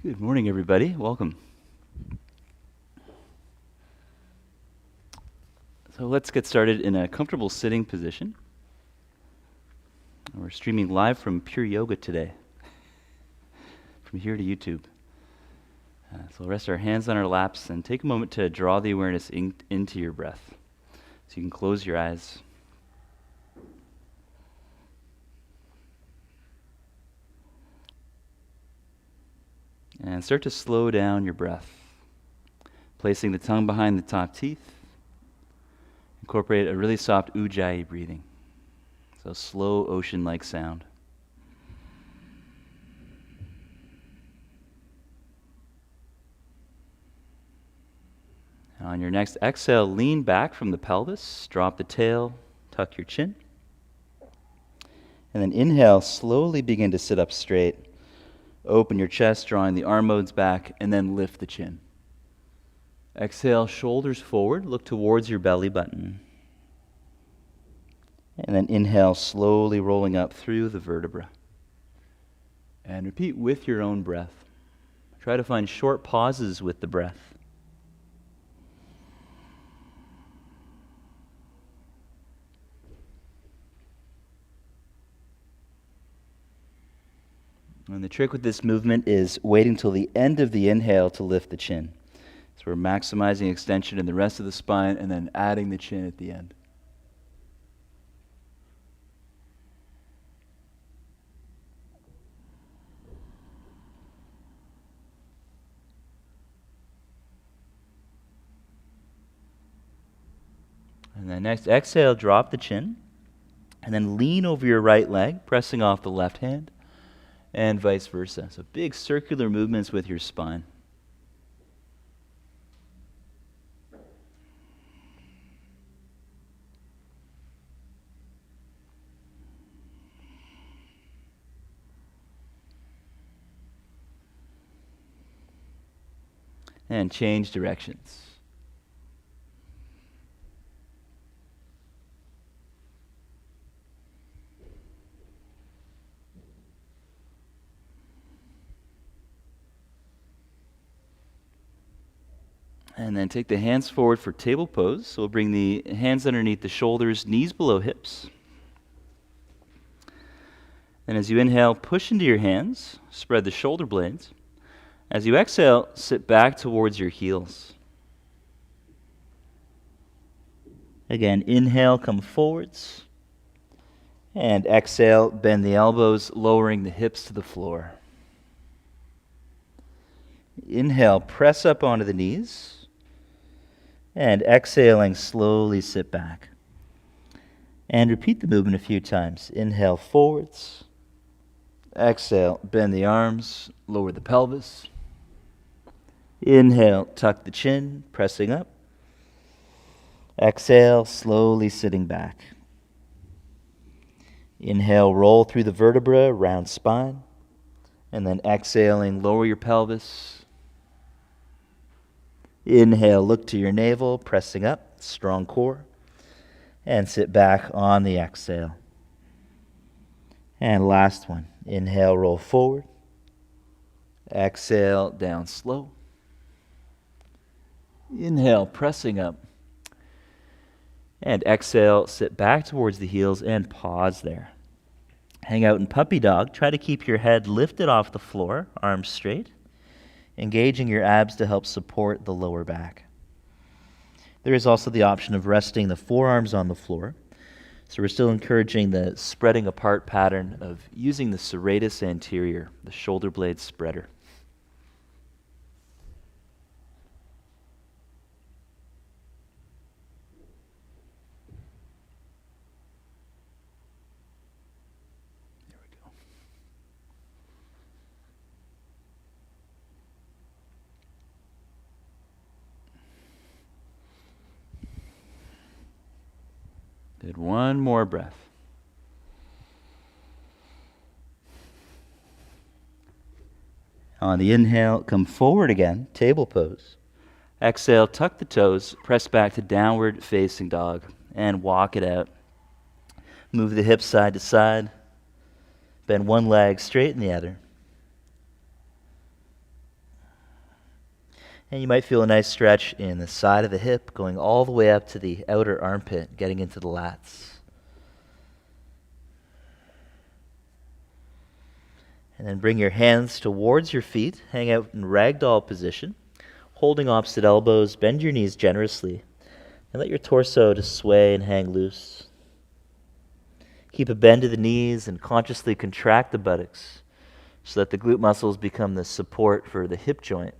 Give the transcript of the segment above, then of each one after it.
Good morning, everybody. Welcome. So let's get started in a comfortable sitting position. We're streaming live from Pure Yoga today, from here to YouTube. So we'll rest our hands on our laps and take a moment to draw the awareness into your breath. So you can close your eyes. And start to slow down your breath, placing the tongue behind the top teeth. Incorporate a really soft ujjayi breathing, so slow ocean-like sound. On your next exhale, lean back from the pelvis, drop the tail, tuck your chin. And then inhale, slowly begin to sit up straight. Open your chest, drawing the arm modes back, and then lift the chin. Exhale, shoulders forward, look towards your belly button. And then inhale, slowly rolling up through the vertebra. And repeat with your own breath. Try to find short pauses with the breath. And the trick with this movement is waiting till the end of the inhale to lift the chin. So we're maximizing extension in the rest of the spine and then adding the chin at the end. And then next, exhale, drop the chin. And then lean over your right leg, pressing off the left hand. And vice versa. So big circular movements with your spine. And change directions. And then take the hands forward for table pose. So we'll bring the hands underneath the shoulders, knees below hips. And as you inhale, push into your hands, spread the shoulder blades. As you exhale, sit back towards your heels. Again, inhale, come forwards. And exhale, bend the elbows, lowering the hips to the floor. Inhale, press up onto the knees. And exhaling, slowly sit back. And repeat the movement a few times. Inhale, forwards. Exhale, bend the arms, lower the pelvis. Inhale, tuck the chin, pressing up. Exhale, slowly sitting back. Inhale, roll through the vertebra, round spine. And then exhaling, lower your pelvis. Inhale, look to your navel, pressing up, strong core. And sit back on the exhale. And last one. Inhale, roll forward. Exhale, down slow. Inhale, pressing up. And exhale, sit back towards the heels and pause there. Hang out in puppy dog. Try to keep your head lifted off the floor, arms straight. Engaging your abs to help support the lower back. There is also the option of resting the forearms on the floor. So we're still encouraging the spreading apart pattern of using the serratus anterior, the shoulder blade spreader. There we go. Good. One more breath. On the inhale, come forward again, table pose. Exhale, tuck the toes, press back to downward facing dog, and walk it out. Move the hips side to side. Bend one leg, straighten the other. And you might feel a nice stretch in the side of the hip, going all the way up to the outer armpit, getting into the lats. And then bring your hands towards your feet, hang out in ragdoll position, holding opposite elbows, bend your knees generously, and let your torso just sway and hang loose. Keep a bend to the knees and consciously contract the buttocks so that the glute muscles become the support for the hip joint,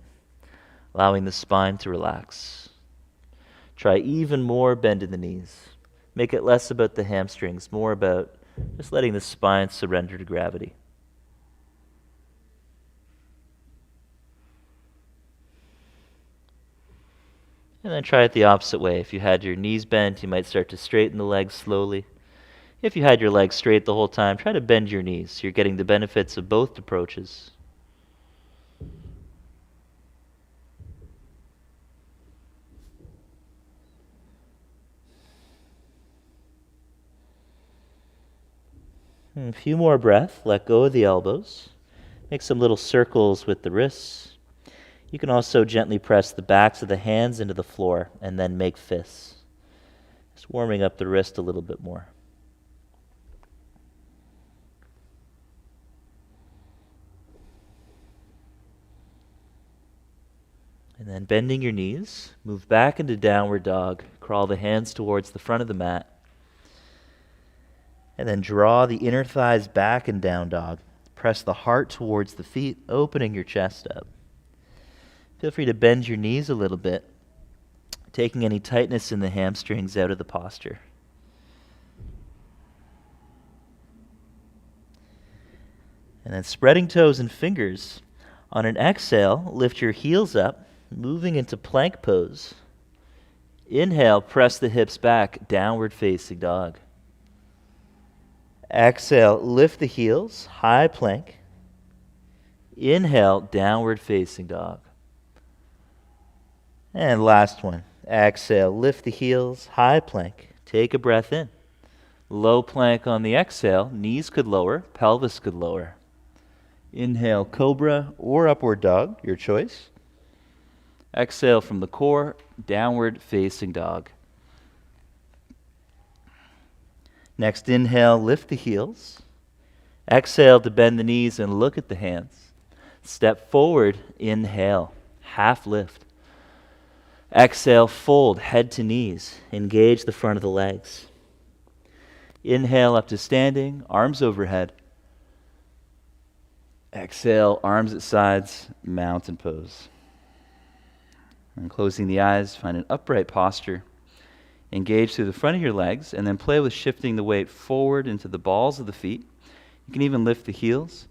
allowing the spine to relax. Try even more bend in the knees. Make it less about the hamstrings, more about just letting the spine surrender to gravity. And then try it the opposite way. If you had your knees bent, you might start to straighten the legs slowly. If you had your legs straight the whole time, try to bend your knees. You're getting the benefits of both approaches. And a few more breaths. Let go of the elbows. Make some little circles with the wrists. You can also gently press the backs of the hands into the floor and then make fists. Just warming up the wrist a little bit more. And then bending your knees, move back into downward dog. Crawl the hands towards the front of the mat. And then draw the inner thighs back in down dog. Press the heart towards the feet, opening your chest up. Feel free to bend your knees a little bit, taking any tightness in the hamstrings out of the posture. And then spreading toes and fingers. On an exhale, lift your heels up, moving into plank pose. Inhale, press the hips back, downward facing dog. Exhale, lift the heels, high plank. Inhale, downward facing dog. And last one. Exhale, lift the heels, high plank. Take a breath in. Low plank on the exhale, knees could lower, pelvis could lower. Inhale, cobra or upward dog, your choice. Exhale from the core, downward facing dog. Next inhale, lift the heels. Exhale to bend the knees and look at the hands. Step forward, inhale, half lift. Exhale, fold, head to knees. Engage the front of the legs. Inhale up to standing, arms overhead. Exhale, arms at sides, mountain pose. And closing the eyes, find an upright posture. Engage through the front of your legs, and then play with shifting the weight forward into the balls of the feet. You can even lift the heels,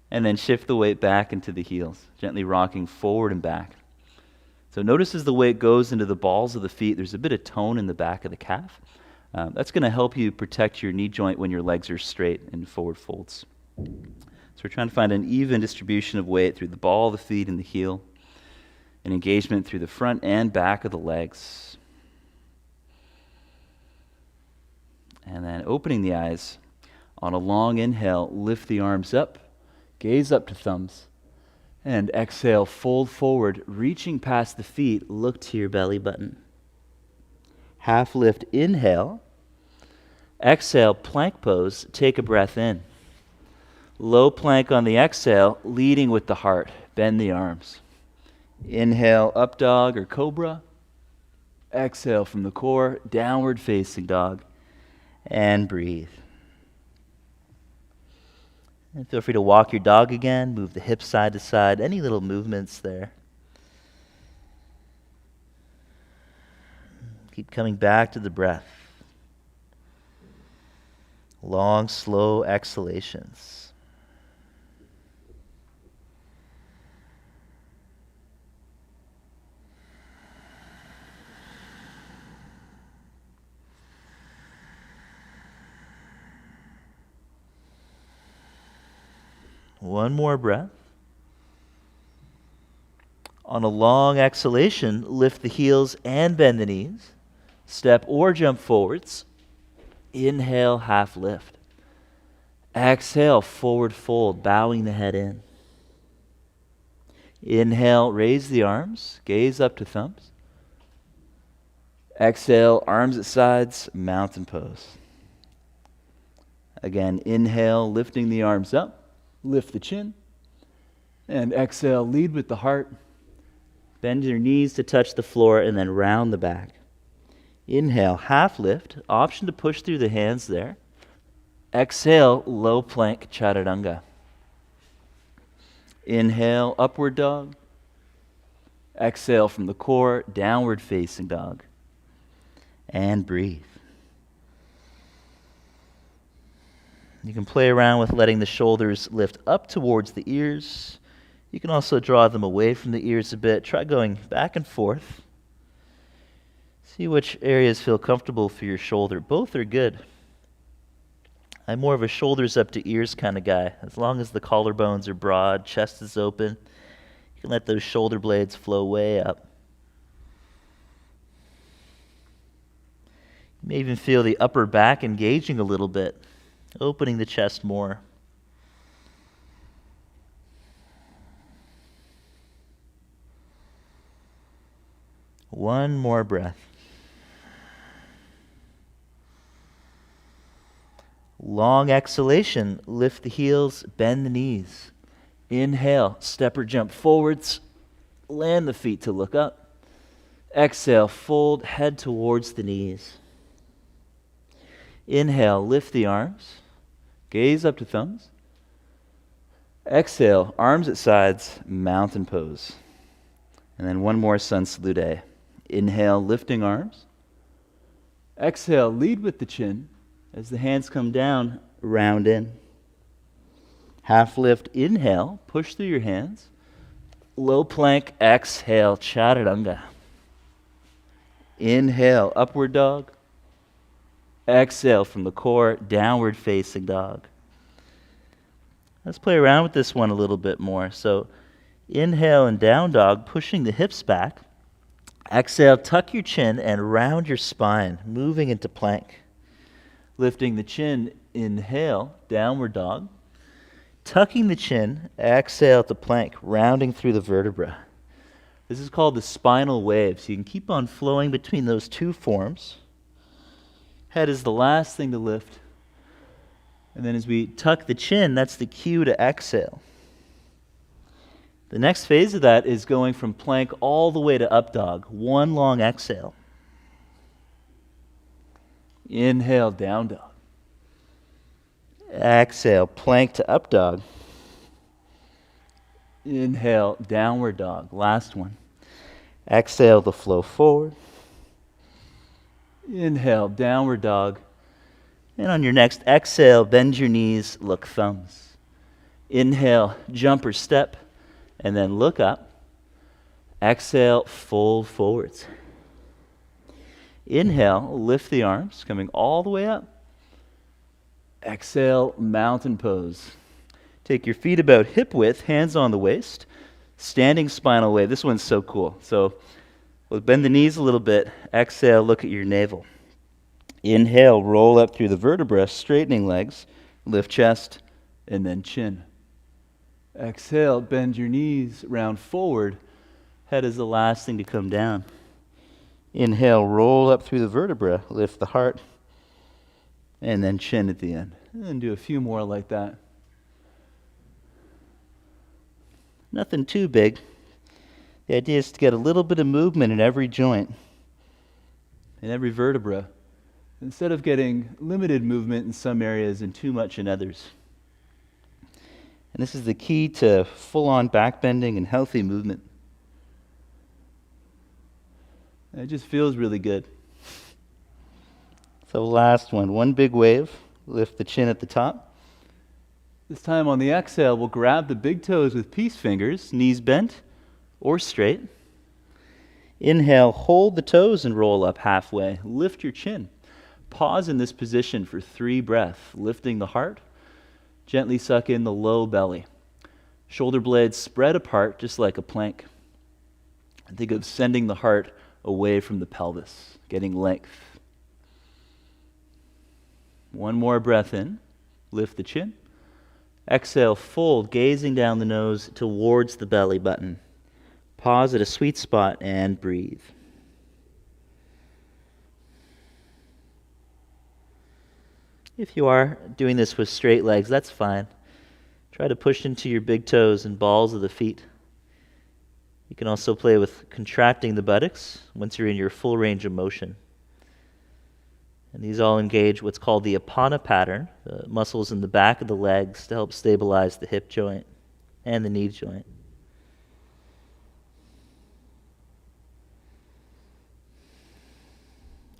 and then shift the weight back into the heels, gently rocking forward and back. So notice as the weight goes into the balls of the feet, there's a bit of tone in the back of the calf. That's going to help you protect your knee joint when your legs are straight and forward folds. So we're trying to find an even distribution of weight through the ball of the feet and the heel, and engagement through the front and back of the legs. And then opening the eyes, on a long inhale, lift the arms up, gaze up to thumbs. And exhale, fold forward, reaching past the feet, look to your belly button. Half lift, inhale. Exhale, plank pose, take a breath in. Low plank on the exhale, leading with the heart, bend the arms. Inhale, up dog or cobra. Exhale from the core, downward facing dog. And breathe. And feel free to walk your dog again, move the hips side to side, any little movements there. Keep coming back to the breath. Long, slow exhalations. One more breath. On a long exhalation, lift the heels and bend the knees. Step or jump forwards. Inhale, half lift. Exhale, forward fold, bowing the head in. Inhale, raise the arms, gaze up to thumbs. Exhale, arms at sides, mountain pose. Again, inhale, lifting the arms up, lift the chin. And exhale, lead with the heart. Bend your knees to touch the floor and then round the back. Inhale, half lift, option to push through the hands there. Exhale, low plank chaturanga. Inhale, upward dog. Exhale from the core, downward facing dog. And breathe. You can play around with letting the shoulders lift up towards the ears. You can also draw them away from the ears a bit. Try going back and forth. See which areas feel comfortable for your shoulder. Both are good. I'm more of a shoulders up to ears kind of guy. As long as the collarbones are broad, chest is open, you can let those shoulder blades flow way up. You may even feel the upper back engaging a little bit, opening the chest more. One more breath. Long exhalation, lift the heels, bend the knees. Inhale, step or jump forwards, land the feet to look up. Exhale, fold head towards the knees. Inhale, lift the arms, gaze up to thumbs. Exhale, arms at sides, mountain pose. And then one more sun salute. Inhale, lifting arms. Exhale, lead with the chin. As the hands come down, round in. Half lift, inhale, push through your hands. Low plank, exhale, chaturanga. Inhale, upward dog. Exhale from the core, downward facing dog. Let's play around with this one a little bit more. So inhale and down dog, pushing the hips back. Exhale, tuck your chin and round your spine, moving into plank. Lifting the chin, inhale, downward dog. Tucking the chin, exhale to plank, rounding through the vertebrae. This is called the spinal wave. So you can keep on flowing between those two forms. Head is the last thing to lift. And then as we tuck the chin, that's the cue to exhale. The next phase of that is going from plank all the way to up dog. One long exhale. Inhale, down dog. Exhale, plank to up dog. Inhale, downward dog. Last one. Exhale to flow forward. Inhale, downward dog. And on your next exhale, bend your knees, look thumbs. Inhale, jump or step, and then look up. Exhale, fold forwards. Inhale, lift the arms, coming all the way up. Exhale, mountain pose. Take your feet about hip width, hands on the waist. Standing spinal wave. This one's so cool. So we'll bend the knees a little bit. Exhale, look at your navel. Inhale, roll up through the vertebrae, straightening legs. Lift chest, and then chin. Exhale, bend your knees, round forward. Head is the last thing to come down. Inhale, roll up through the vertebrae, lift the heart, and then chin at the end. And then do a few more like that. Nothing too big. The idea is to get a little bit of movement in every joint, in every vertebra, instead of getting limited movement in some areas and too much in others. And this is the key to full-on back bending and healthy movement. And it just feels really good. So last one big wave. Lift the chin at the top. This time on the exhale, we'll grab the big toes with peace fingers, knees bent or straight. Inhale, hold the toes and roll up halfway. Lift your chin. Pause in this position for 3 breaths, lifting the heart. Gently suck in the low belly. Shoulder blades spread apart just like a plank. And think of sending the heart away from the pelvis, getting length. One more breath in. Lift the chin. Exhale, fold, gazing down the nose towards the belly button. Pause at a sweet spot and breathe. If you are doing this with straight legs, that's fine. Try to push into your big toes and balls of the feet. You can also play with contracting the buttocks once you're in your full range of motion. And these all engage what's called the apana pattern, the muscles in the back of the legs to help stabilize the hip joint and the knee joint.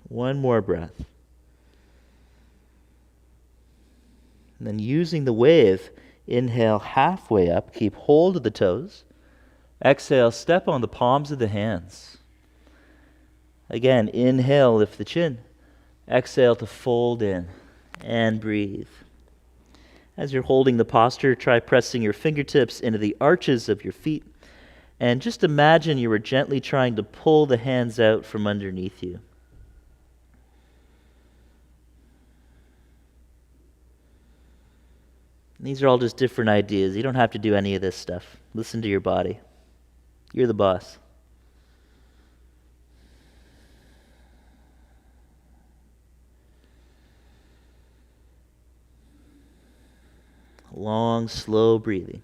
One more breath. And then using the wave, inhale halfway up, keep hold of the toes. Exhale, step on the palms of the hands. Again, inhale, lift the chin. Exhale to fold in and breathe. As you're holding the posture, try pressing your fingertips into the arches of your feet. And just imagine you were gently trying to pull the hands out from underneath you. These are all just different ideas. You don't have to do any of this stuff. Listen to your body. You're the boss. Long, slow breathing.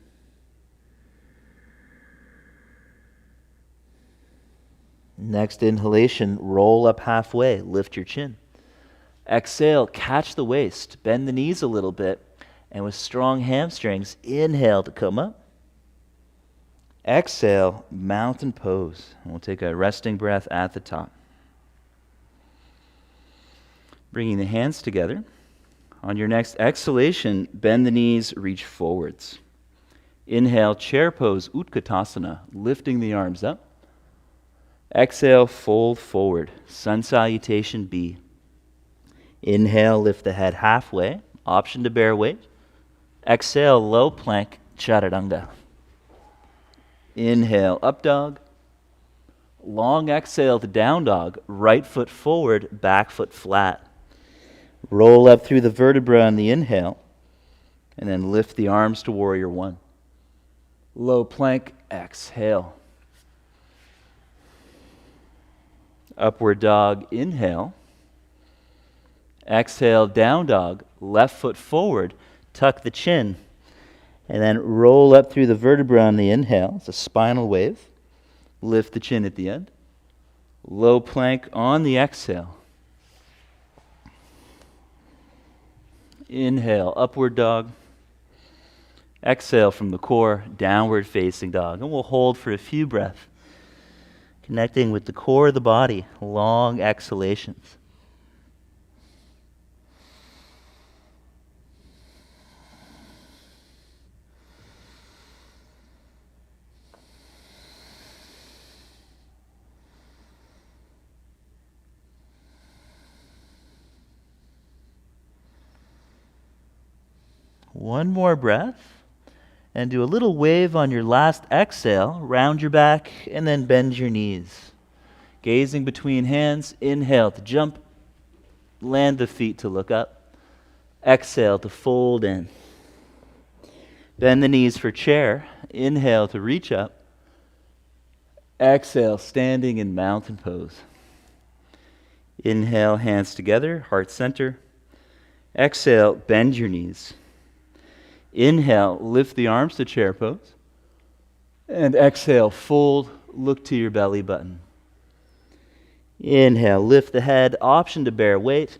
Next inhalation, roll up halfway, lift your chin. Exhale, catch the waist, bend the knees a little bit, and with strong hamstrings, inhale to come up. Exhale, mountain pose. And we'll take a resting breath at the top. Bringing the hands together. On your next exhalation, bend the knees, reach forwards. Inhale, chair pose, Utkatasana, lifting the arms up. Exhale, fold forward, sun salutation B. Inhale, lift the head halfway, option to bear weight. Exhale, low plank, Chaturanga. Inhale, up dog. Long exhale to down dog, right foot forward, back foot flat. Roll up through the vertebrae on the inhale, and then lift the arms to warrior one. Low plank, exhale. Upward dog, inhale. Exhale, down dog, left foot forward, tuck the chin, and then roll up through the vertebrae on the inhale. It's a spinal wave. Lift the chin at the end. Low plank on the exhale. Inhale, upward dog. Exhale from the core, downward facing dog. And we'll hold for a few breaths, connecting with the core of the body, long exhalations. One more breath, and do a little wave on your last exhale. Round your back, and then bend your knees. Gazing between hands, inhale to jump. Land the feet to look up. Exhale to fold in. Bend the knees for chair. Inhale to reach up. Exhale, standing in mountain pose. Inhale, hands together, heart center. Exhale, bend your knees. Inhale, lift the arms to chair pose. And exhale, fold, look to your belly button. Inhale, lift the head, option to bear weight.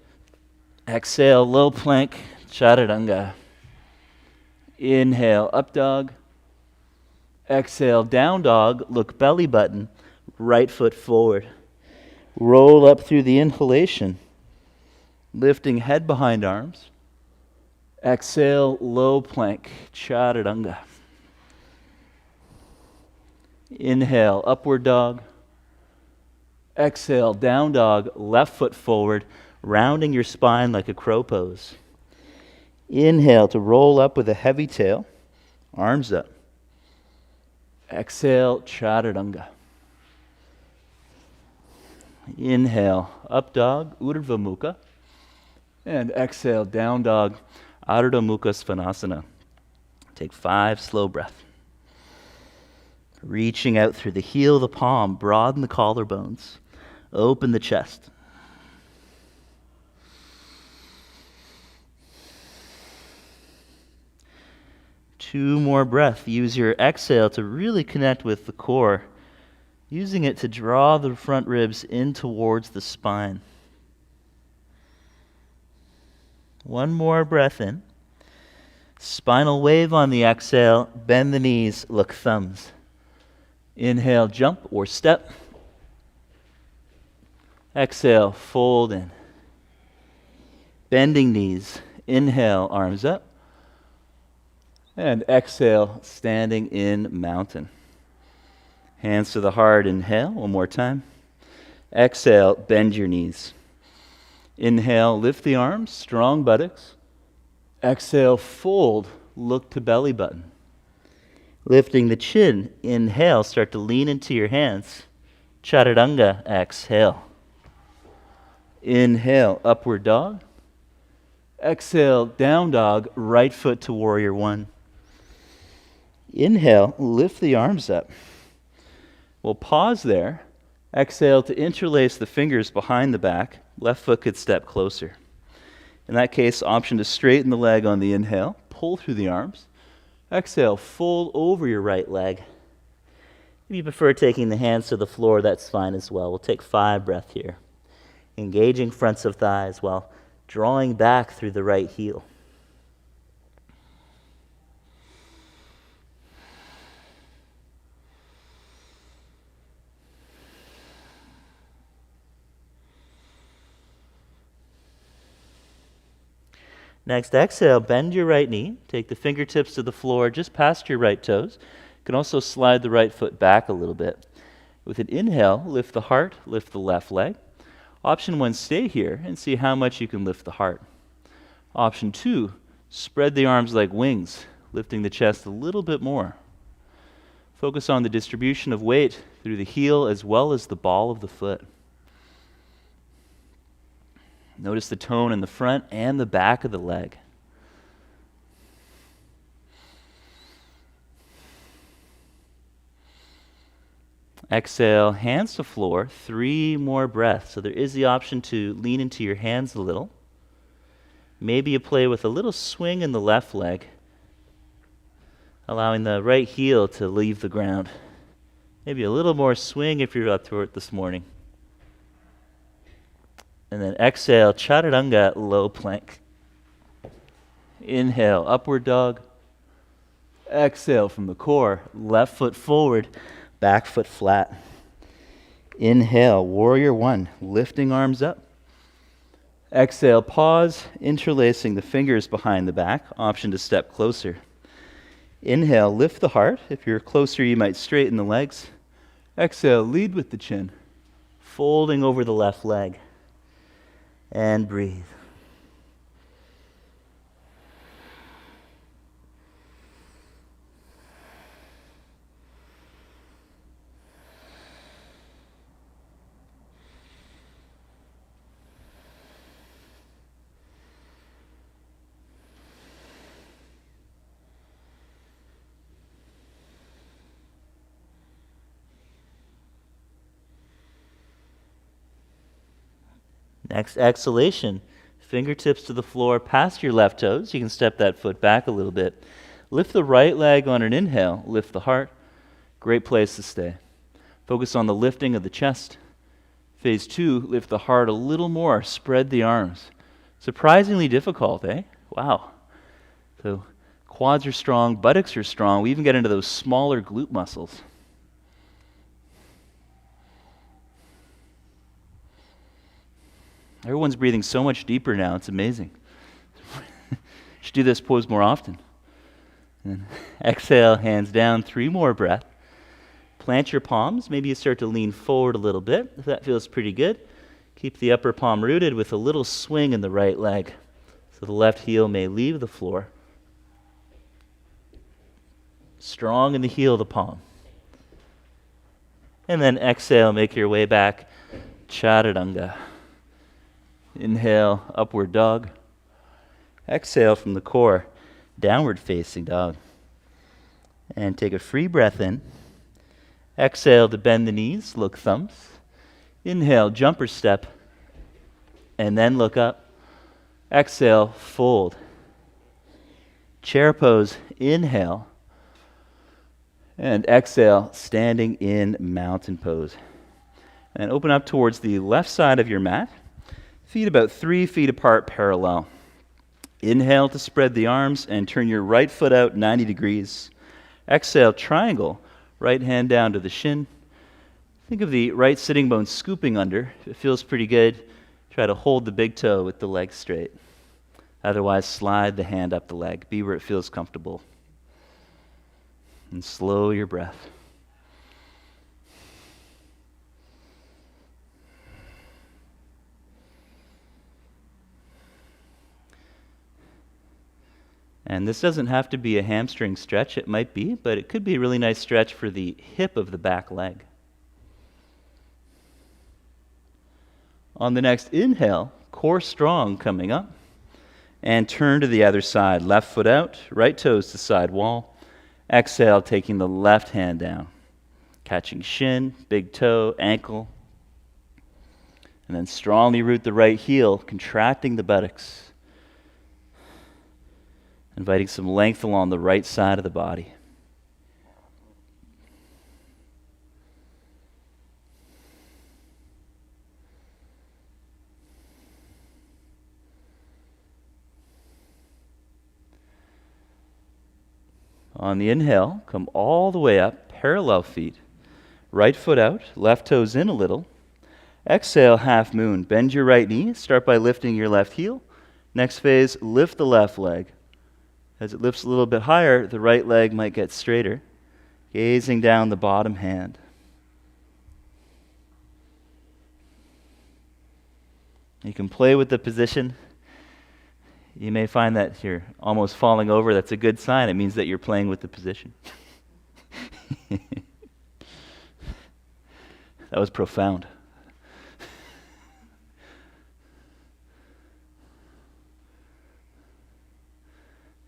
Exhale, low plank, Chaturanga. Inhale, up dog. Exhale, down dog, look belly button, right foot forward. Roll up through the inhalation, lifting head behind arms. Exhale, low plank, Chaturanga. Inhale, upward dog. Exhale, down dog, left foot forward, rounding your spine like a crow pose. Inhale to roll up with a heavy tail, arms up. Exhale, Chaturanga. Inhale, up dog, Urdhva Mukha. And exhale, down dog, Ardha Mukha Svanasana. Take 5 slow breaths. Reaching out through the heel of the palm, broaden the collarbones, open the chest. Two more breaths. Use your exhale to really connect with the core, using it to draw the front ribs in towards the spine. One more breath in. Spinal wave on the exhale. Bend the knees, look thumbs. Inhale, jump or step. Exhale, fold in. Bending knees. Inhale, arms up. And exhale, standing in mountain. Hands to the heart, inhale, one more time. Exhale, bend your knees. Inhale, lift the arms, strong buttocks. Exhale, fold, look to belly button. Lifting the chin, inhale, start to lean into your hands. Chaturanga, exhale. Inhale, upward dog. Exhale, down dog, right foot to warrior one. Inhale, lift the arms up. We'll pause there. Exhale to interlace the fingers behind the back. Left foot could step closer. In that case, option to straighten the leg on the inhale. Pull through the arms. Exhale, fold over your right leg. If you prefer taking the hands to the floor, that's fine as well. We'll take 5 breaths here. Engaging fronts of thighs while drawing back through the right heel. Next, exhale, bend your right knee. Take the fingertips to the floor just past your right toes. You can also slide the right foot back a little bit. With an inhale, lift the heart, lift the left leg. Option 1, stay here and see how much you can lift the heart. Option 2, spread the arms like wings, lifting the chest a little bit more. Focus on the distribution of weight through the heel as well as the ball of the foot. Notice the tone in the front and the back of the leg. Exhale, hands to floor, 3 more breaths. So there is the option to lean into your hands a little. Maybe you play with a little swing in the left leg, allowing the right heel to leave the ground. Maybe a little more swing if you're up to it this morning. And then exhale, chaturanga, low plank. Inhale, upward dog. Exhale from the core, left foot forward, back foot flat. Inhale, warrior one, lifting arms up. Exhale, pause, interlacing the fingers behind the back, option to step closer. Inhale, lift the heart. If you're closer, you might straighten the legs. Exhale, lead with the chin, folding over the left leg. And breathe. Next, exhalation. Fingertips to the floor past your left toes. You can step that foot back a little bit. Lift the right leg on an inhale. Lift the heart. Great place to stay. Focus on the lifting of the chest. Phase 2, lift the heart a little more. Spread the arms. Surprisingly difficult, eh? Wow. So quads are strong, buttocks are strong. We even get into those smaller glute muscles. Everyone's breathing so much deeper now. It's amazing. Should do this pose more often. And exhale, hands down, 3 more breaths. Plant your palms. Maybe you start to lean forward a little bit. If that feels pretty good, keep the upper palm rooted with a little swing in the right leg. So the left heel may leave the floor. Strong in the heel of the palm. And then exhale, make your way back. Chaturanga. Inhale, upward dog. Exhale from the core, downward facing dog. And take a free breath in. Exhale to bend the knees, look thumbs. Inhale, jumper step, and then look up. Exhale, fold. Chair pose, inhale. And exhale, standing in mountain pose. And open up towards the left side of your mat. Feet about 3 feet apart, parallel. Inhale to spread the arms and turn your right foot out 90 degrees. Exhale, triangle. Right hand down to the shin. Think of the right sitting bone scooping under. If it feels pretty good, try to hold the big toe with the leg straight. Otherwise, slide the hand up the leg. Be where it feels comfortable. And slow your breath. And this doesn't have to be a hamstring stretch. It might be, but it could be a really nice stretch for the hip of the back leg. On the next inhale, core strong coming up. And turn to the other side. Left foot out, right toes to side wall. Exhale, taking the left hand down. Catching shin, big toe, ankle. And then strongly root the right heel, contracting the buttocks. Inviting some length along the right side of the body. On the inhale, come all the way up, parallel feet. Right foot out, left toes in a little. Exhale, half moon. Bend your right knee. Start by lifting your left heel. Next phase, lift the left leg. As it lifts a little bit higher, the right leg might get straighter. Gazing down the bottom hand. You can play with the position. You may find that you're almost falling over. That's a good sign. It means that you're playing with the position. That was profound.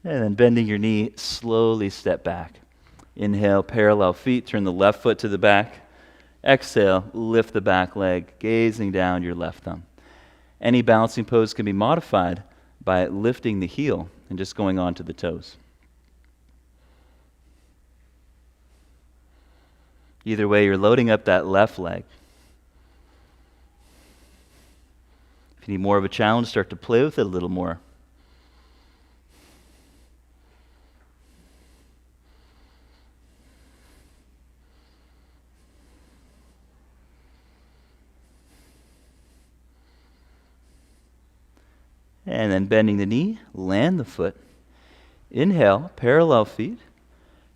And then bending your knee, slowly step back. Inhale, parallel feet, turn the left foot to the back. Exhale, lift the back leg, gazing down your left thumb. Any balancing pose can be modified by lifting the heel and just going on to the toes. Either way, you're loading up that left leg. If you need more of a challenge, start to play with it a little more. And then bending the knee, land the foot. Inhale, parallel feet.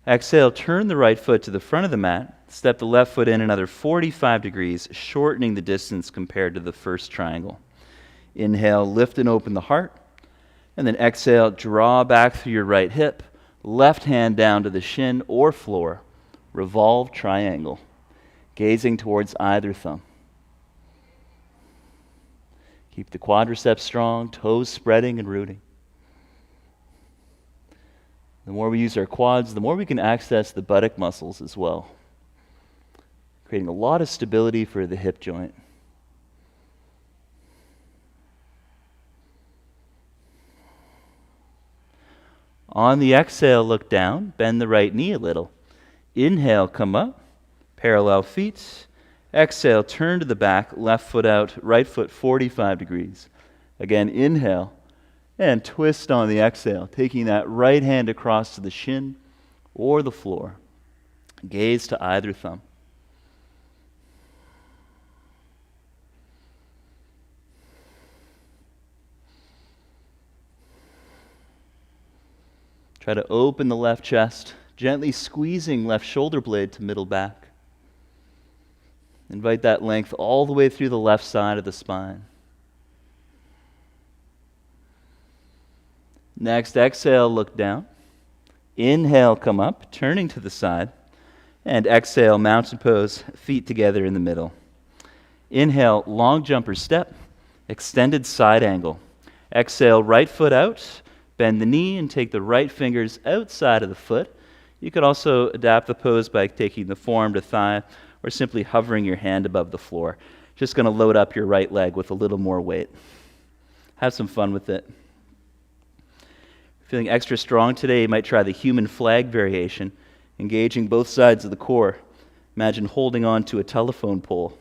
Exhale, turn the right foot to the front of the mat. Step the left foot in another 45 degrees, shortening the distance compared to the first triangle. Inhale, lift and open the heart. And then exhale, draw back through your right hip. Left hand down to the shin or floor. Revolve triangle. Gazing towards either thumb. Keep the quadriceps strong, toes spreading and rooting. The more we use our quads, the more we can access the buttock muscles as well, creating a lot of stability for the hip joint. On the exhale, look down, bend the right knee a little. Inhale, come up, parallel feet. Exhale, turn to the back, left foot out, right foot 45 degrees. Again, inhale, and twist on the exhale, taking that right hand across to the shin or the floor. Gaze to either thumb. Try to open the left chest, gently squeezing left shoulder blade to middle back. Invite that length all the way through the left side of the spine. Next, exhale, look down. Inhale, come up, turning to the side. And exhale, mountain pose, feet together in the middle. Inhale, long jumper step, extended side angle. Exhale, right foot out, bend the knee and take the right fingers outside of the foot. You could also adapt the pose by taking the forearm to thigh or simply hovering your hand above the floor. Just going to load up your right leg with a little more weight. Have some fun with it. Feeling extra strong today, you might try the human flag variation, engaging both sides of the core. Imagine holding on to a telephone pole.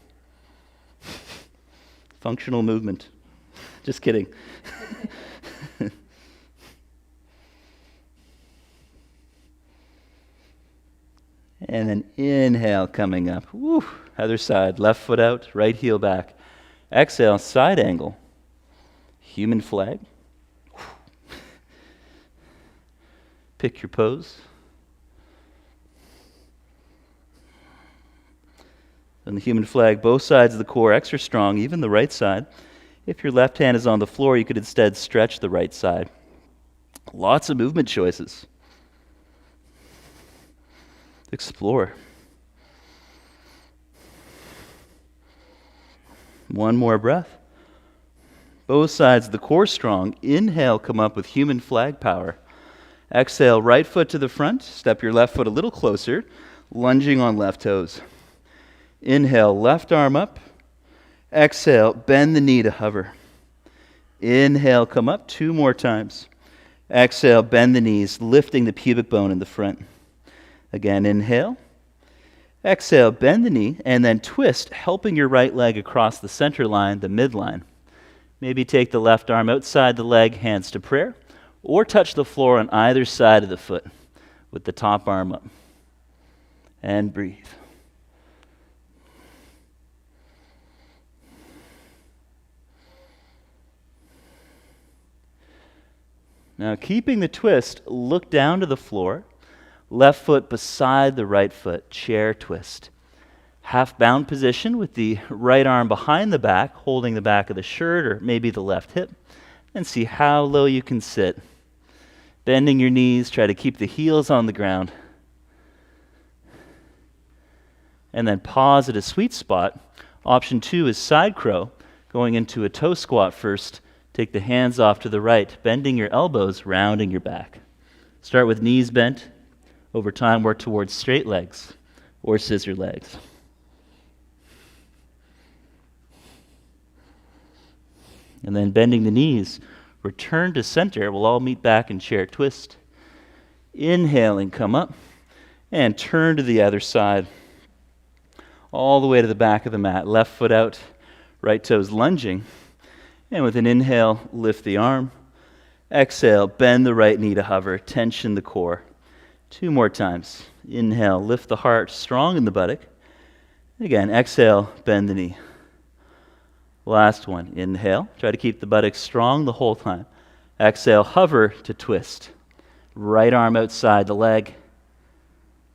Functional movement. Just kidding. And then inhale coming up. Woo. Other side. Left foot out, right heel back. Exhale, side angle. Human flag. Pick your pose. On the human flag, both sides of the core extra strong, even the right side. If your left hand is on the floor, you could instead stretch the right side. Lots of movement choices. Explore. One more breath. Both sides of the core strong. Inhale, come up with human flag power. Exhale, right foot to the front. Step your left foot a little closer, lunging on left toes. Inhale, left arm up. Exhale, bend the knee to hover. Inhale, come up 2 more times. Exhale, bend the knees, lifting the pubic bone in the front. Again, inhale. Exhale, bend the knee, and then twist, helping your right leg across the center line, the midline. Maybe take the left arm outside the leg, hands to prayer, or touch the floor on either side of the foot with the top arm up. And breathe. Now, keeping the twist, look down to the floor, left foot beside the right foot, chair twist. Half bound position with the right arm behind the back, holding the back of the shirt or maybe the left hip, and see how low you can sit. Bending your knees, try to keep the heels on the ground. And then pause at a sweet spot. Option 2 is side crow, going into a toe squat first. Take the hands off to the right, bending your elbows, rounding your back. Start with knees bent. Over time, work towards straight legs or scissor legs. And then bending the knees, return to center. We'll all meet back in chair twist. Inhaling, come up, and turn to the other side. All the way to the back of the mat. Left foot out, right toes lunging. And with an inhale, lift the arm. Exhale, bend the right knee to hover. Tension the core. 2 more times. Inhale, lift the heart, strong in the buttock. Again, exhale, bend the knee. Last one. Inhale. Try to keep the buttocks strong the whole time. Exhale, hover to twist. Right arm outside the leg.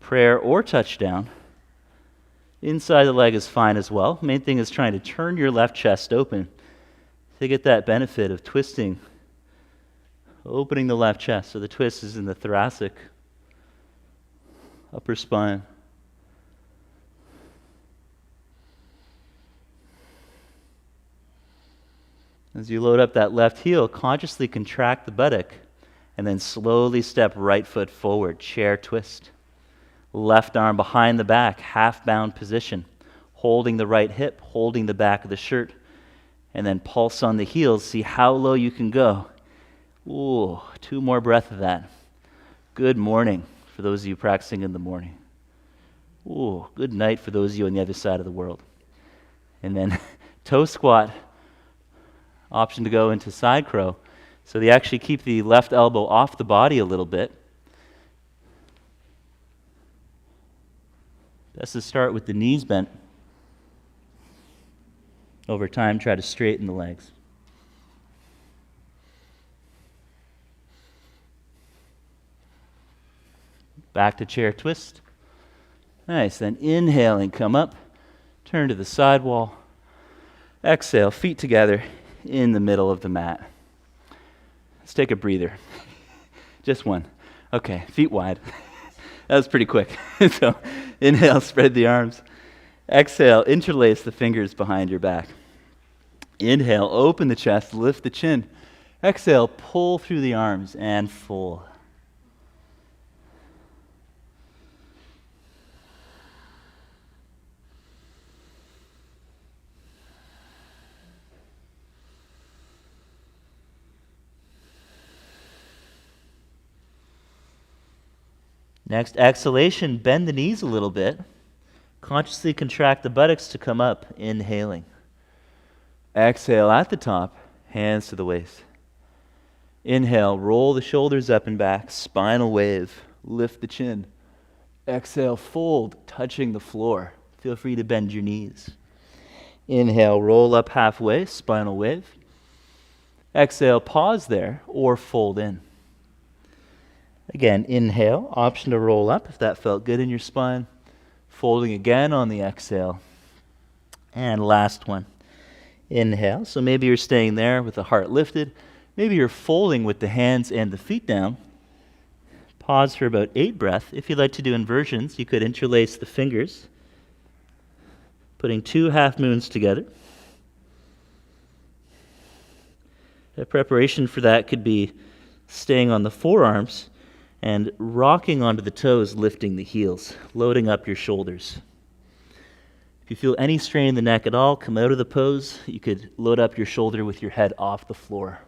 Prayer or touchdown. Inside the leg is fine as well. Main thing is trying to turn your left chest open to get that benefit of twisting, opening the left chest. So the twist is in the thoracic, upper spine. As you load up that left heel, consciously contract the buttock and then slowly step right foot forward, chair twist. Left arm behind the back, half bound position, holding the right hip, holding the back of the shirt. And then pulse on the heels, see how low you can go. Ooh, 2 more breaths of that. Good morning for those of you practicing in the morning. Ooh, good night for those of you on the other side of the world. And then toe squat, option to go into side crow. So they actually keep the left elbow off the body a little bit. Best to start with the knees bent. Over time, try to straighten the legs. Back to chair twist. Nice. Then inhaling, come up. Turn to the side wall. Exhale, feet together in the middle of the mat. Let's take a breather. Just one. Okay, feet wide. That was pretty quick. So inhale, spread the arms. Exhale, interlace the fingers behind your back. Inhale, open the chest, lift the chin. Exhale, pull through the arms and fold. Next, exhalation, bend the knees a little bit. Consciously contract the buttocks to come up, inhaling. Exhale at the top, hands to the waist. Inhale, roll the shoulders up and back, spinal wave, lift the chin. Exhale, fold, touching the floor. Feel free to bend your knees. Inhale, roll up halfway, spinal wave. Exhale, pause there, or fold in. Again, inhale, option to roll up if that felt good in your spine. Folding again on the exhale. And last one. Inhale. So maybe you're staying there with the heart lifted. Maybe you're folding with the hands and the feet down. Pause for about 8 breaths. If you'd like to do inversions, you could interlace the fingers, putting 2 half moons together. A preparation for that could be staying on the forearms and rocking onto the toes, lifting the heels, loading up your shoulders. If you feel any strain in the neck at all, come out of the pose. You could load up your shoulder with your head off the floor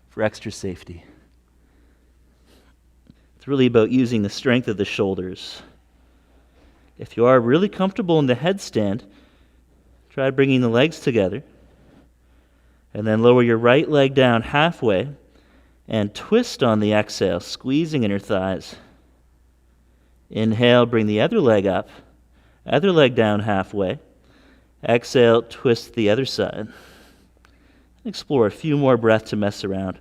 for extra safety. It's really about using the strength of the shoulders. If you are really comfortable in the headstand, try bringing the legs together. And then lower your right leg down halfway and twist on the exhale, squeezing inner thighs. Inhale, bring the other leg up, other leg down halfway. Exhale, twist the other side. Explore a few more breaths to mess around.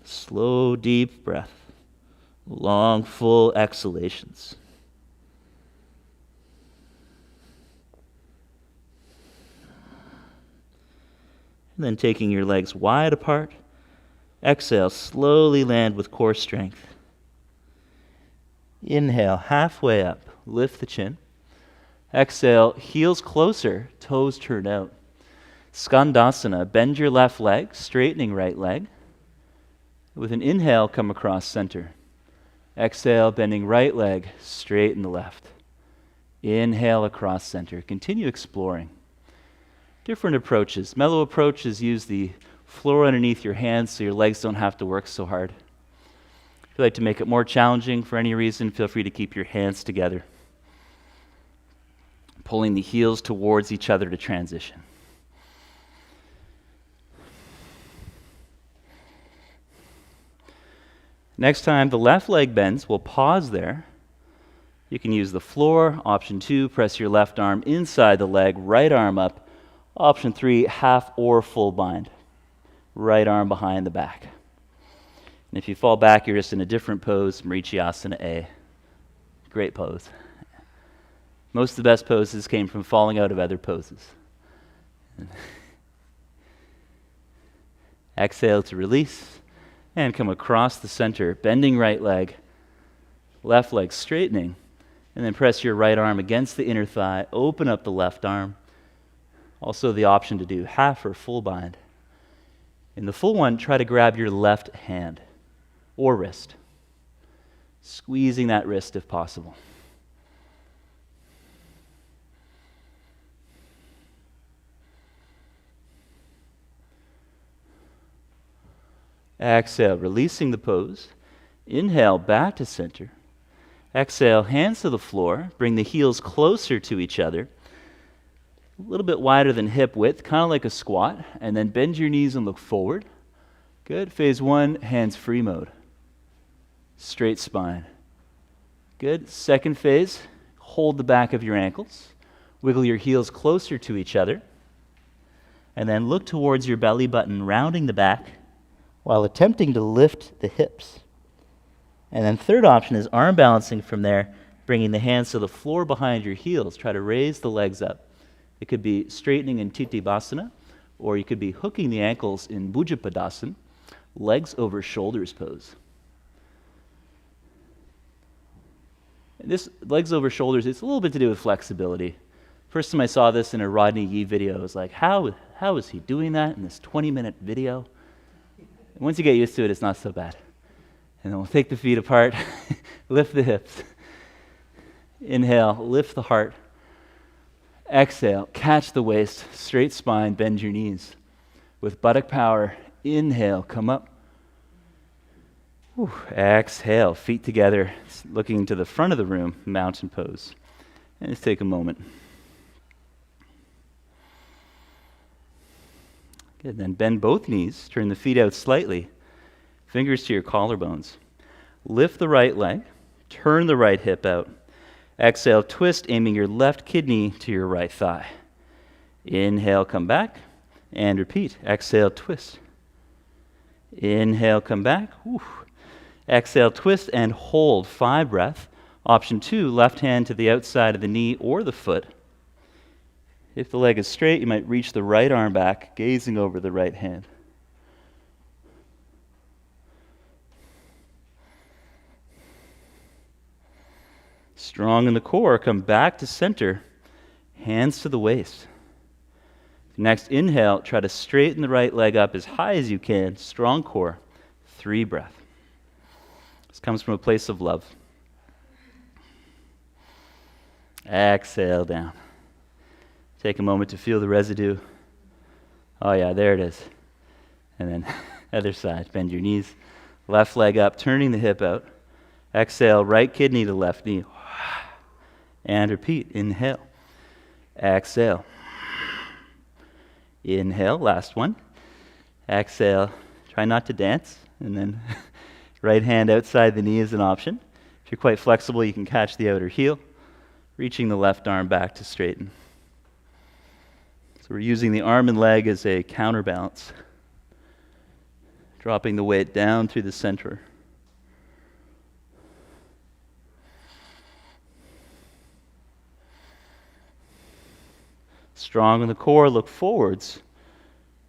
Slow, deep breath. Long, full exhalations. And then taking your legs wide apart. Exhale, slowly land with core strength. Inhale, halfway up, lift the chin. Exhale, heels closer, toes turn out. Skandasana, bend your left leg, straightening right leg. With an inhale, come across center. Exhale, bending right leg, straighten the left. Inhale across center. Continue exploring. Different approaches. Mellow approaches use the floor underneath your hands so your legs don't have to work so hard. If you'd like to make it more challenging for any reason, feel free to keep your hands together, pulling the heels towards each other to transition. Next time the left leg bends, we'll pause there. You can use the floor. Option 2, press your left arm inside the leg, right arm up. Option 3, half or full bind. Right arm behind the back. And if you fall back, you're just in a different pose, Mrichiyasana A. Great pose. Most of the best poses came from falling out of other poses. Exhale to release. And come across the center, bending right leg, left leg straightening, and then press your right arm against the inner thigh, open up the left arm. Also the option to do half or full bind. In the full one, try to grab your left hand or wrist, squeezing that wrist if possible. Exhale, releasing the pose. Inhale, back to center. Exhale, hands to the floor. Bring the heels closer to each other. A little bit wider than hip width, kind of like a squat. And then bend your knees and look forward. Good. Phase 1, hands-free mode. Straight spine. Good. Second phase, hold the back of your ankles. Wiggle your heels closer to each other. And then look towards your belly button, rounding the back, while attempting to lift the hips. And then third option is arm balancing from there, bringing the hands to the floor behind your heels. Try to raise the legs up. It could be straightening in Titibhasana, or you could be hooking the ankles in Bhujapadasana, legs over shoulders pose. And this legs over shoulders, it's a little bit to do with flexibility. First time I saw this in a Rodney Yee video, I was like, how is he doing that in this 20-minute video? Once you get used to it, it's not so bad. And then we'll take the feet apart, lift the hips. Inhale, lift the heart. Exhale, catch the waist, straight spine, bend your knees. With buttock power, Inhale, come up. Whew. Exhale, feet together, looking to the front of the room, mountain pose. And just take a moment. Good, then bend both knees, turn the feet out slightly, fingers to your collarbones. Lift the right leg, turn the right hip out. Exhale, twist, aiming your left kidney to your right thigh. Inhale, come back, and repeat. Exhale, twist. Inhale, come back. Whew. Exhale, twist, and hold. 5 breaths. Option 2, left hand to the outside of the knee or the foot. If the leg is straight, you might reach the right arm back, gazing over the right hand. Strong in the core, come back to center, hands to the waist. Next, inhale, try to straighten the right leg up as high as you can, strong core, 3 breaths. This comes from a place of love. Exhale down. Take a moment to feel the residue. Oh yeah, there it is. And then other side, bend your knees. Left leg up, turning the hip out. Exhale, right kidney to left knee. And repeat, inhale. Exhale. Inhale, last one. Exhale, try not to dance. And then right hand outside the knee is an option. If you're quite flexible, you can catch the outer heel, reaching the left arm back to straighten. So we're using the arm and leg as a counterbalance, dropping the weight down through the center. Strong in the core, look forwards.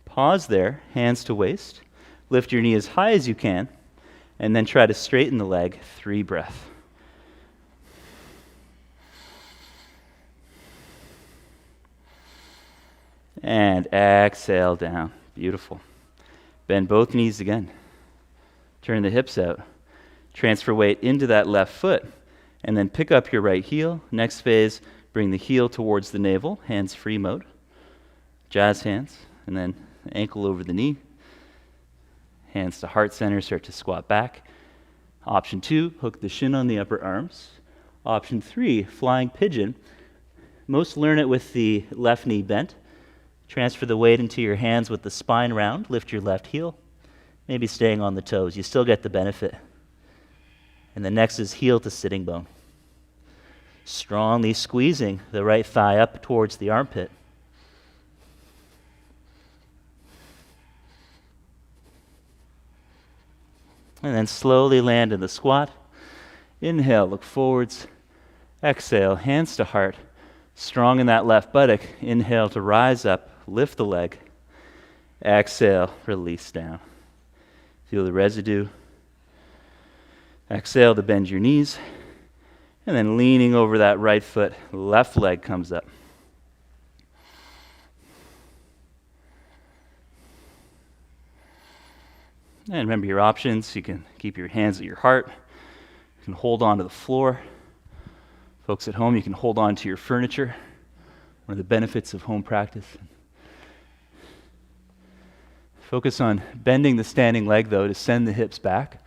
Pause there, hands to waist. Lift your knee as high as you can, and then try to straighten the leg, 3 breaths. And exhale down. Beautiful. Bend both knees again. Turn the hips out. Transfer weight into that left foot, and then pick up your right heel. Next phase, bring the heel towards the navel, hands free mode. Jazz hands, and then ankle over the knee. Hands to heart center, start to squat back. Option 2, hook the shin on the upper arms. Option 3, flying pigeon. Most learn it with the left knee bent. Transfer the weight into your hands with the spine round. Lift your left heel, maybe staying on the toes. You still get the benefit. And the next is heel to sitting bone. Strongly squeezing the right thigh up towards the armpit. And then slowly land in the squat. Inhale, look forwards. Exhale, hands to heart. Strong in that left buttock. Inhale to rise up, lift the leg. Exhale, release down. Feel the residue. Exhale to bend your knees. And then leaning over that right foot, left leg comes up. And remember your options. You can keep your hands at your heart. You can hold on to the floor. Folks at home, you can hold on to your furniture. One of the benefits of home practice. Focus on bending the standing leg, though, to send the hips back,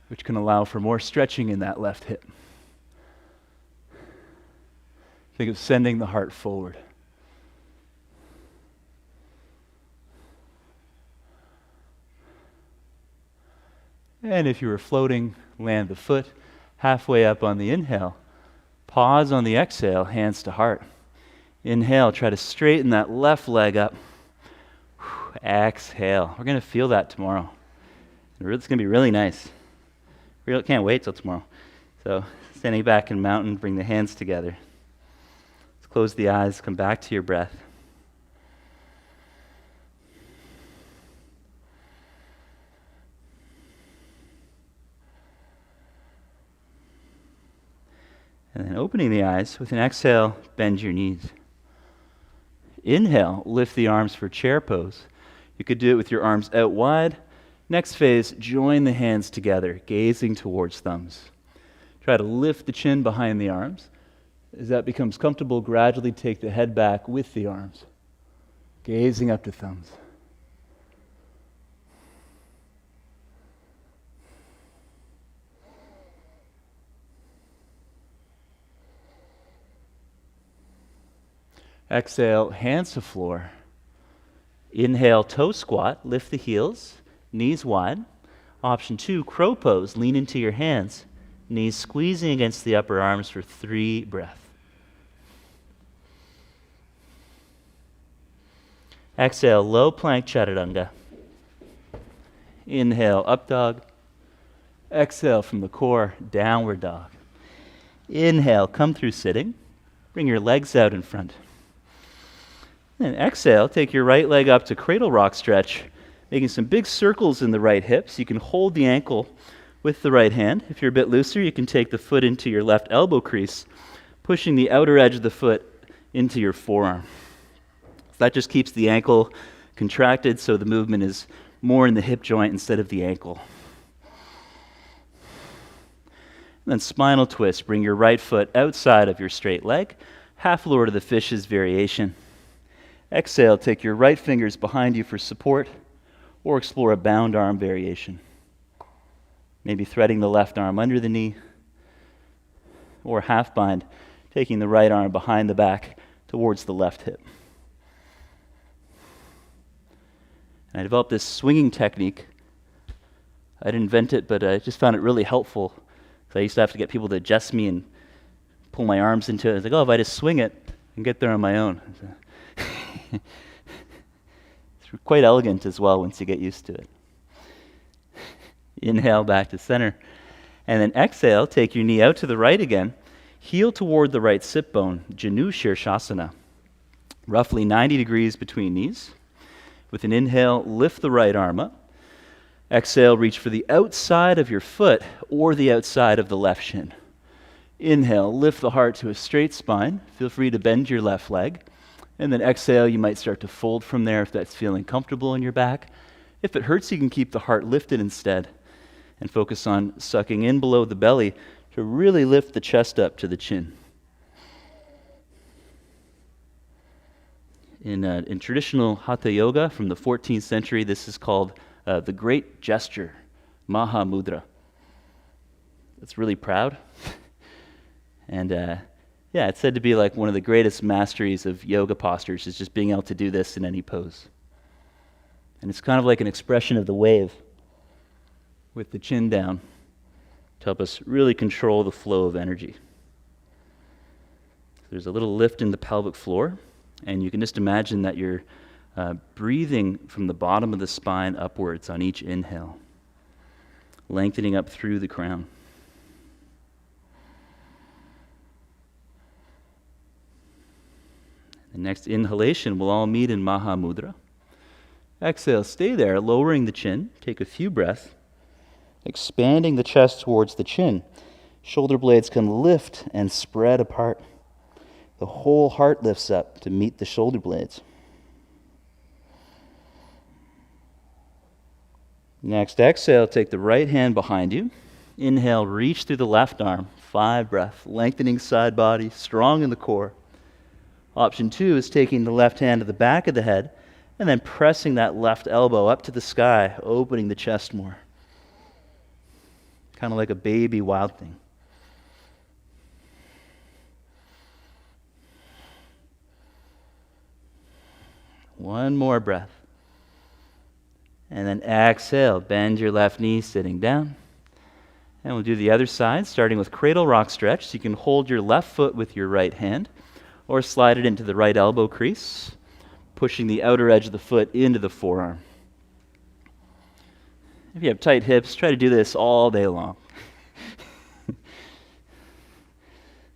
which can allow for more stretching in that left hip. Think of sending the heart forward. And if you were floating, land the foot halfway up on the inhale. Pause on the exhale, hands to heart. Inhale, try to straighten that left leg up. Exhale. We're going to feel that tomorrow. It's going to be really nice. Really can't wait till tomorrow. So, standing back in mountain, bring the hands together. Let's close the eyes, come back to your breath. And then opening the eyes, with an exhale, bend your knees. Inhale, lift the arms for chair pose. You could do it with your arms out wide. Next phase, join the hands together, gazing towards thumbs. Try to lift the chin behind the arms. As that becomes comfortable, gradually take the head back with the arms, gazing up to thumbs. Exhale, hands to floor. Inhale, toe squat, lift the heels, knees wide. Option 2, crow pose, lean into your hands, knees squeezing against the upper arms for 3 breaths. Exhale, low plank chaturanga. Inhale, up dog. Exhale from the core, downward dog. Inhale, come through sitting. Bring your legs out in front. And exhale, take your right leg up to cradle rock stretch, making some big circles in the right hips. You can hold the ankle with the right hand. If you're a bit looser, you can take the foot into your left elbow crease, pushing the outer edge of the foot into your forearm. That just keeps the ankle contracted so the movement is more in the hip joint instead of the ankle. And then spinal twist. Bring your right foot outside of your straight leg, half lower to the fish's variation. Exhale, take your right fingers behind you for support, or explore a bound arm variation. Maybe threading the left arm under the knee, or half bind, taking the right arm behind the back towards the left hip. And I developed this swinging technique. I didn't invent it, but I just found it really helpful. I used to have to get people to adjust me and pull my arms into it. I was like, oh, if I just swing it, I can get there on my own. It's quite elegant as well once you get used to it. Inhale back to center. And then exhale, take your knee out to the right again. Heel toward the right sit bone, Janu Shirshasana. Roughly 90 degrees between knees. With an inhale, lift the right arm up. Exhale, reach for the outside of your foot or the outside of the left shin. Inhale, lift the heart to a straight spine. Feel free to bend your left leg. And then exhale, you might start to fold from there if that's feeling comfortable in your back. If it hurts, you can keep the heart lifted instead and focus on sucking in below the belly to really lift the chest up to the chin. In traditional hatha yoga from the 14th century, this is called the great gesture, Maha Mudra. It's really proud. And yeah, it's said to be like one of the greatest masteries of yoga postures is just being able to do this in any pose. And it's kind of like an expression of the wave with the chin down to help us really control the flow of energy. There's a little lift in the pelvic floor, and you can just imagine that you're breathing from the bottom of the spine upwards on each inhale, lengthening up through the crown. The next inhalation will all meet in Maha Mudra. Exhale, stay there, lowering the chin. Take a few breaths, expanding the chest towards the chin. Shoulder blades can lift and spread apart. The whole heart lifts up to meet the shoulder blades. Next, exhale, take the right hand behind you. Inhale, reach through the left arm. 5 breaths, lengthening side body, strong in the core. Option 2 is taking the left hand to the back of the head and then pressing that left elbow up to the sky, opening the chest more. Kind of like a baby wild thing. One more breath. And then exhale, bend your left knee sitting down. And we'll do the other side, starting with cradle rock stretch. So you can hold your left foot with your right hand or slide it into the right elbow crease, pushing the outer edge of the foot into the forearm. If you have tight hips, try to do this all day long.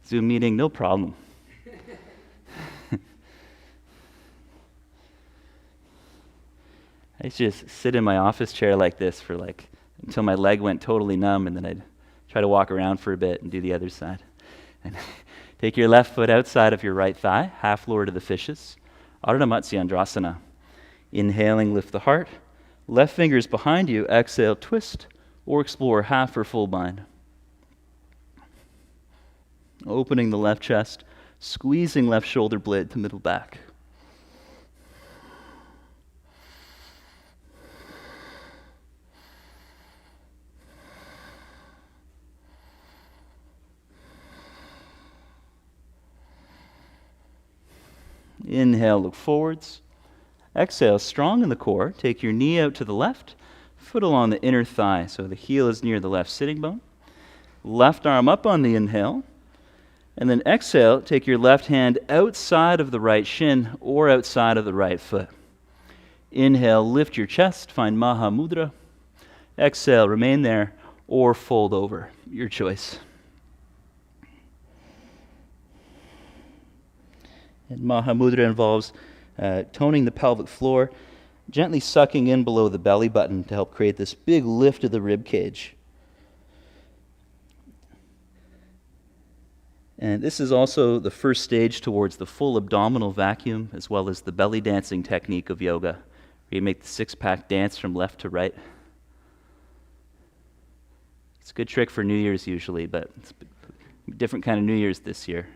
Zoom meeting, no problem. I used to just sit in my office chair like this for until my leg went totally numb, and then I'd try to walk around for a bit and do the other side. And take your left foot outside of your right thigh, half lower to the fishes. Ardha Matsyendrasana. Inhaling, lift the heart. Left fingers behind you, exhale, twist, or explore half or full bind. Opening the left chest, squeezing left shoulder blade to middle back. Inhale, look forwards. Exhale, strong in the core. Take your knee out to the left, foot along the inner thigh, so the heel is near the left sitting bone. Left arm up on the inhale. And then exhale, take your left hand outside of the right shin or outside of the right foot. Inhale, lift your chest, find Maha Mudra. Exhale, remain there or fold over, your choice. And Mahamudra involves toning the pelvic floor, gently sucking in below the belly button to help create this big lift of the rib cage. And this is also the first stage towards the full abdominal vacuum, as well as the belly dancing technique of yoga, where you make the six-pack dance from left to right. It's a good trick for New Year's usually, but it's a different kind of New Year's this year.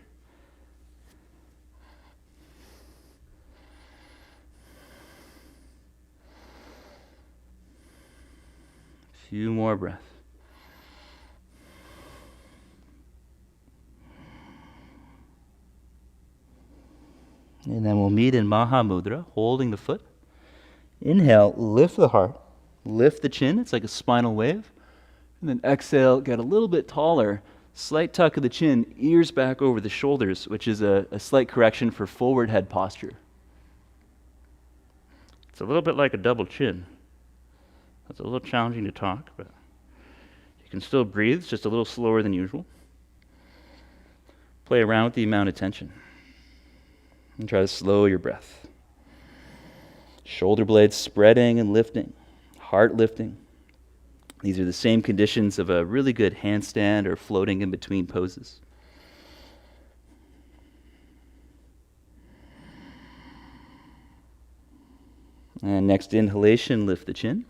Few more breaths. And then we'll meet in Maha Mudra, holding the foot. Inhale, lift the heart, lift the chin. It's like a spinal wave. And then exhale, get a little bit taller, slight tuck of the chin, ears back over the shoulders, which is a slight correction for forward head posture. It's a little bit like a double chin. It's a little challenging to talk, but you can still breathe. It's just a little slower than usual. Play around with the amount of tension. And try to slow your breath. Shoulder blades spreading and lifting. Heart lifting. These are the same conditions of a really good handstand or floating in between poses. And next inhalation, lift the chin.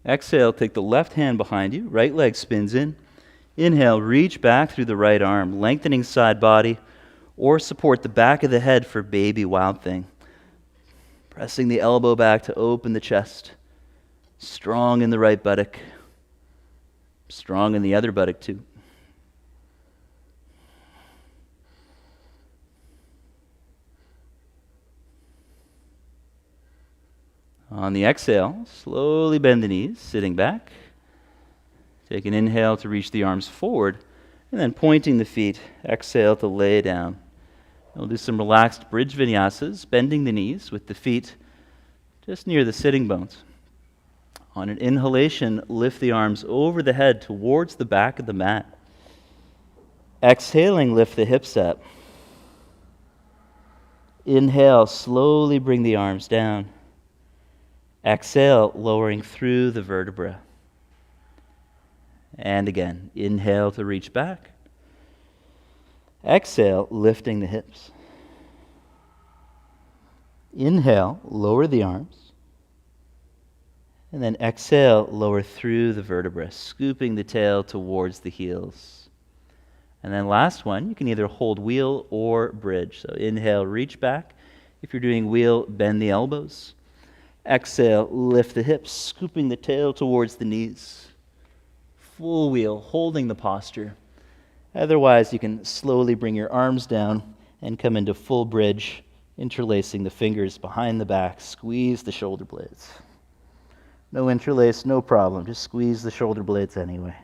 Exhale, take the left hand behind you, right leg spins in. Inhale, reach back through the right arm, lengthening side body, or support the back of the head for baby wild thing. Pressing the elbow back to open the chest. Strong in the right buttock. Strong in the other buttock too. On the exhale, slowly bend the knees, sitting back. Take an inhale to reach the arms forward, and then pointing the feet, exhale to lay down. We'll do some relaxed bridge vinyasas, bending the knees with the feet just near the sitting bones. On an inhalation, lift the arms over the head towards the back of the mat. Exhaling, lift the hips up. Inhale, slowly bring the arms down. Exhale, lowering through the vertebrae. And again, inhale to reach back. Exhale, lifting the hips. Inhale, lower the arms. And then exhale, lower through the vertebrae, scooping the tail towards the heels. And then last one, you can either hold wheel or bridge. So inhale, reach back. If you're doing wheel, bend the elbows. Exhale, lift the hips, scooping the tail towards the knees. Full wheel, holding the posture. Otherwise, you can slowly bring your arms down and come into full bridge, interlacing the fingers behind the back. Squeeze the shoulder blades. No interlace, no problem. Just squeeze the shoulder blades anyway.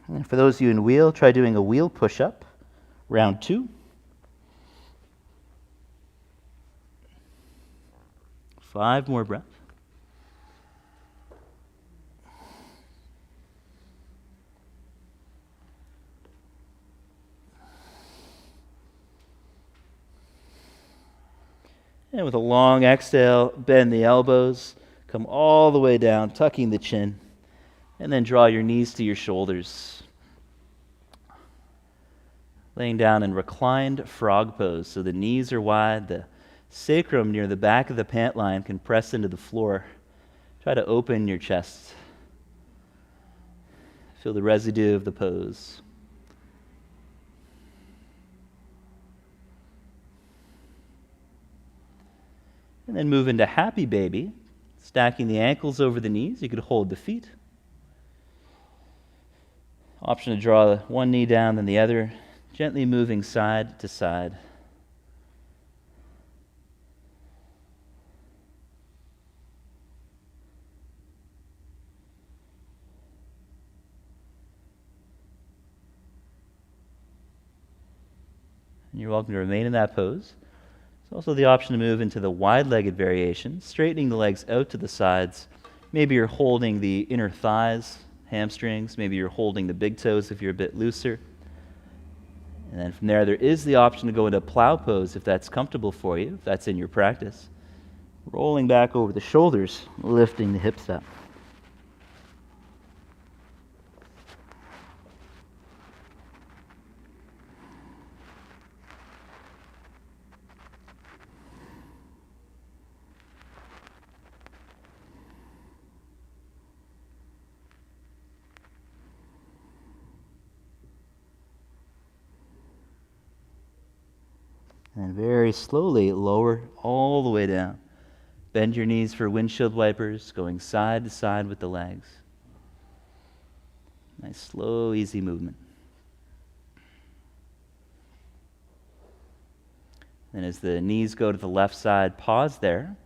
And for those of you in wheel, try doing a wheel push-up. Round 2. 5 more breaths. And with a long exhale, bend the elbows, come all the way down, tucking the chin, and then draw your knees to your shoulders. Laying down in reclined frog pose, so the knees are wide, the sacrum near the back of the pant line can press into the floor. Try to open your chest. Feel the residue of the pose. And then move into happy baby, stacking the ankles over the knees. You could hold the feet. Option to draw one knee down, then the other, gently moving side to side. And you're welcome to remain in that pose. There's also the option to move into the wide-legged variation, straightening the legs out to the sides. Maybe you're holding the inner thighs, hamstrings. Maybe you're holding the big toes if you're a bit looser. And then from there is the option to go into plow pose if that's comfortable for you, if that's in your practice. Rolling back over the shoulders, lifting the hips up. And very slowly lower all the way down. Bend your knees for windshield wipers, going side to side with the legs. Nice, slow, easy movement. And as the knees go to the left side, pause there,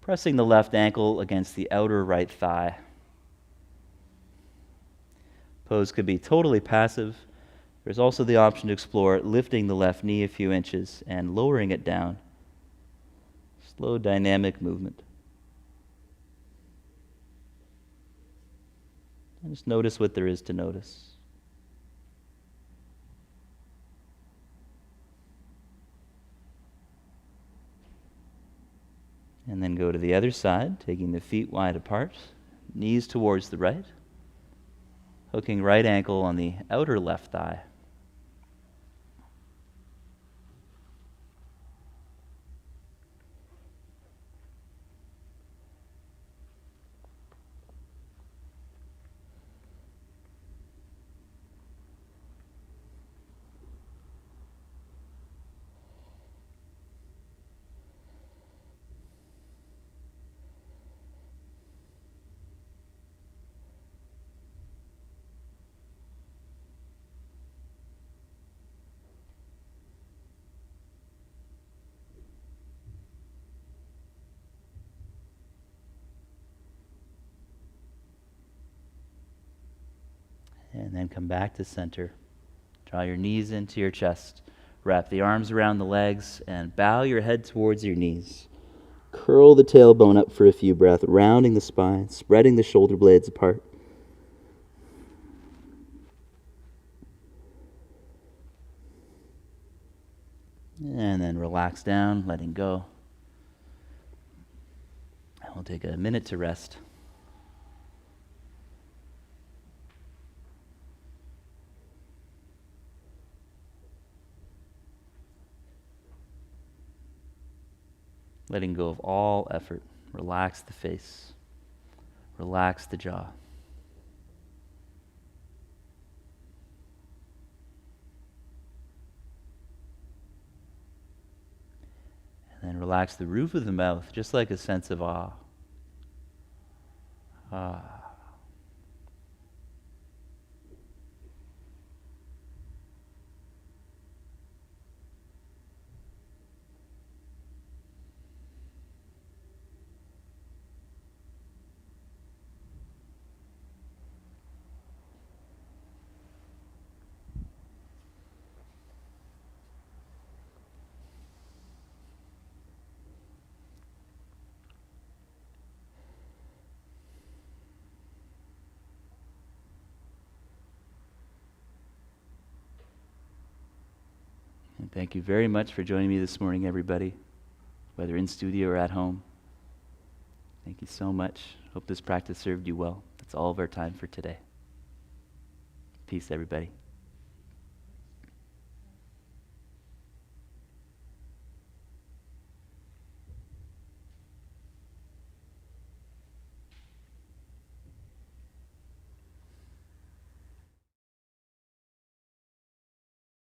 pressing the left ankle against the outer right thigh. Pose could be totally passive. There's also the option to explore lifting the left knee a few inches and lowering it down. Slow, dynamic movement. And just notice what there is to notice. And then go to the other side, taking the feet wide apart, knees towards the right, hooking right ankle on the outer left thigh. And then come back to center. Draw your knees into your chest. Wrap the arms around the legs and bow your head towards your knees. Curl the tailbone up for a few breaths, rounding the spine, spreading the shoulder blades apart. And then relax down, letting go. And we'll take a minute to rest. Letting go of all effort. Relax the face. Relax the jaw. And then relax the roof of the mouth, just like a sense of awe. Ah. And thank you very much for joining me this morning, everybody, whether in studio or at home. Thank you so much. Hope this practice served you well. That's all of our time for today. Peace, everybody.